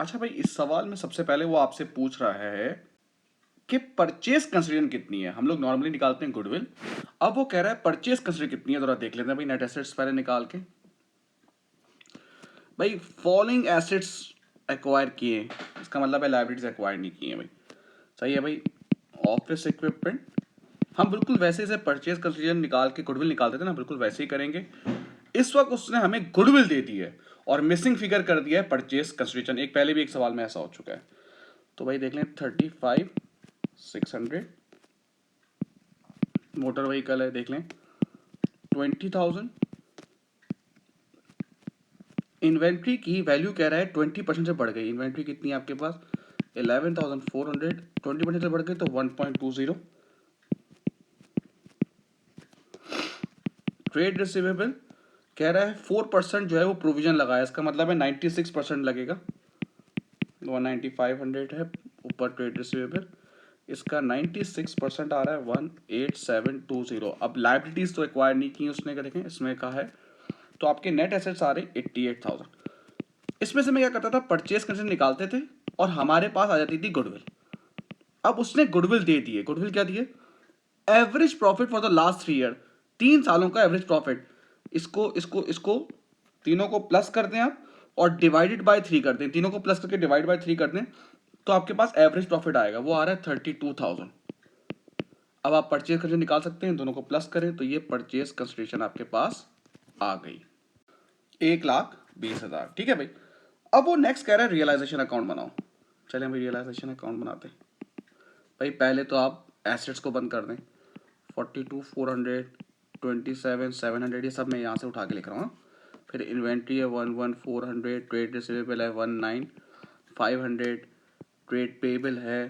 अच्छा भाई, इस सवाल में सबसे पहले वो आपसे पूछ रहा है कि परचेज कंसिडरेशन कितनी है। हम लोग नॉर्मली निकालते हैं गुडविल, अब वो कह रहा है परचेज कंसिडरेशन कितनी है। जरा देख लेते हैं भाई, नेट एसेट्स पहले निकाल के। भाई फॉलोइंग एसेट्स एक्वायर किए, इसका मतलब है लाइबिलिटीज एक्वायर नहीं किए भाई। सही है भाई। ऑफिस इक्विपमेंट हम बिल्कुल वैसे से परचेज कंसिडरेशन निकाल के गुडविल निकालते थे ना, बिल्कुल वैसे ही करेंगे। इस वक्त उसने हमें गुडविल दे दी है और मिसिंग फिगर कर दिया है परचेज कंसिडरेशन। एक पहले भी एक सवाल में ऐसा हो चुका है। तो भाई देख लें 35,600 मोटर व्हीकल है, देख लें 20,000। इन्वेंट्री की वैल्यू कह रहा है 20% से बढ़ गई। इन्वेंट्री कितनी है आपके पास 11,400, 20% से बढ़ गई तो 1.20। ट्रेड रिसीवेबल कह रहा है 4% जो है वो प्रोविजन लगा है, इसका मतलब है 96% लगेगा। 19500 है ऊपर ट्रेड रिसीवेबल, इसका 96% आ रहा है 18720। अब लाइबिलिटीज तो एक्वायर नहीं की उसने, देखें इसमें कहा है। तो आपके नेट एसेट्स आ रहे 88,000। इसमें से मैं क्या करता था, परचेज कंसिडरेशन निकालते थे और हमारे पास आ जाती थी गुडविल। अब उसने गुडविल दे दिए। गुडविल क्या दिए, average profit for the last 3 year, 3 सालों का एवरेज प्रॉफिट। इसको इसको इसको तीनों को प्लस कर दें आप और डिवाइडेड बाय 3 कर दें, तीनों को प्लस करके डिवाइड बाय 3 कर दें तो आपके पास एवरेज प्रॉफिट आएगा, वो आ रहा है 32,000। अब आप परचेज कंसिडरेशन निकाल सकते हैं, दोनों को प्लस करें तो ये परचेज कंसिडरेशन आपके पास आ गई 1,20,000। ठीक है भाई। अब वो नेक्स्ट कह रहा है रियलाइजेशन अकाउंट बनाओ। चलें भाई रियलाइजेशन अकाउंट बनाते हैं। भाई पहले तो आप एसेट्स को बंद कर दें। 42,400, 27,700 ये सब मैं यहाँ से उठा के लिख रहा हूँ। फिर इन्वेंट्री है 11,400, ट्रेड रिसीवेबल है 19,500, ट्रेड पेबल है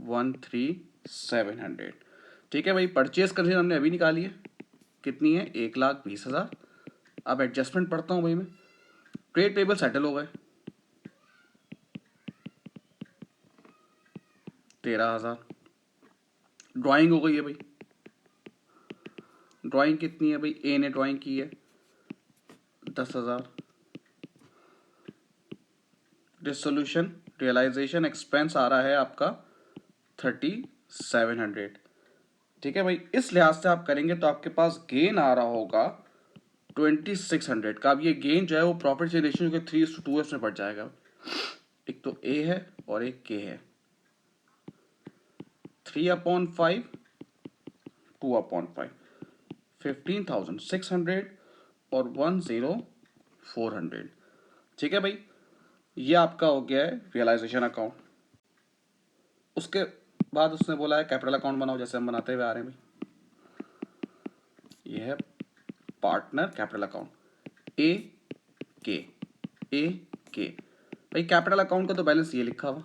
13,700। ठीक है भाई। परचेज कंसिडरेशन हमने अभी निकाली है, कितनी है 1,20,000। अब एडजस्टमेंट पढ़ता हूँ भाई मैं। ट्रेड पेबल सेटल हो गए 13,000। ड्राइंग हो गई है भाई, ड्राइंग कितनी है भाई, ए ने ड्राइंग की है 10,000। डिसोल्यूशन रियलाइजेशन एक्सपेंस आ रहा है आपका 3,700। ठीक है भाई। इस लिहाज से आप करेंगे तो आपके पास गेन आ रहा होगा 2,600 का। अब ये गेन जो है वो प्रॉफिट शेयर रेशियो के 3:2 में बढ़ जाएगा। एक तो ए है और एक के है। 3/5, 2/5, 15,600 और 10,400। ठीक है भाई। ये आपका हो गया है रियलाइजेशन अकाउंट। उसके बाद उसने बोला है कैपिटल अकाउंट बनाओ, जैसे हम बनाते हुए आ रहे हैं भाई। ये है पार्टनर कैपिटल अकाउंट ए के। भाई कैपिटल अकाउंट का तो बैलेंस ये लिखा हुआ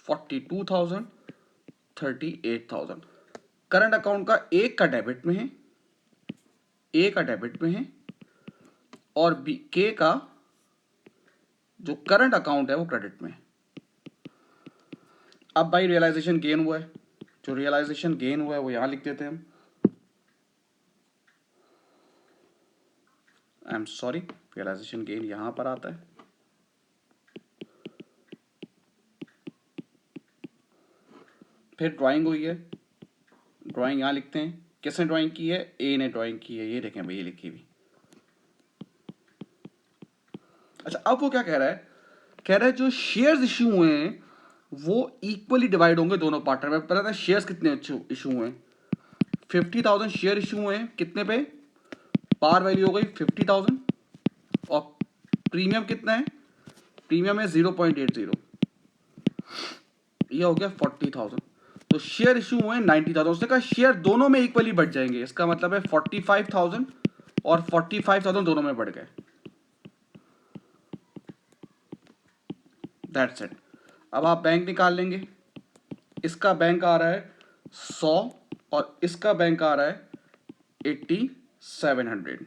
42,000, 38,000। करंट अकाउंट का एक का डेबिट में है, ए का डेबिट में है और बी के का जो करंट अकाउंट है वो क्रेडिट में है। अब भाई रियलाइजेशन गेन हुआ है, जो रियलाइजेशन गेन हुआ है वो यहां लिख देते हैं हम। I am sorry, realisation gain यहां पर आता है। फिर ड्राइंग हुई है, ड्राइंग यहां लिखते हैं। किसने ड्राइंग की है, ए ने ड्राइंग की है, ये देखें भाई ये लिखी हुई। अच्छा अब वो क्या कह रहा है, कह रहा है जो शेयर्स इशू हुए हैं वो इक्वली डिवाइड होंगे दोनों पार्टनर में। पता था शेयर्स कितने इशू हुए हैं, 50,000 शेयर इशू हुए हैं। कितने पे, पार वैल्यू हो गई 50,000 और प्रीमियम कितना है, प्रीमियम है 0.80, ये हो गया 40,000। तो शेयर इशू हुए 90,000। उसने कहा शेयर दोनों में इक्वली बढ़ जाएंगे, इसका मतलब है 45,000 और 45,000 दोनों में बढ़ गए। That's it. अब आप बैंक निकाल लेंगे। इसका बैंक आ रहा है 100 और इसका बैंक आ रहा है 8,700।